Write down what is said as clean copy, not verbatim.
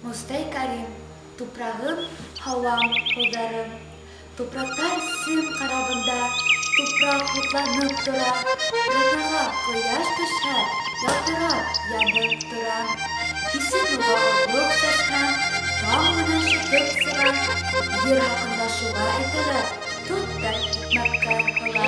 Mustai Karim, tuprağım, havam, kollarım. Topraklar sim karabında, toprak mutlanıp dura. Ranağa koyaş düşer, yaprak yanıp dura. Hisin uğa oğluk seslen, tağımının şiddet sıra. Yer hakkında şuğa etilir, tut da hikmetkar kılar.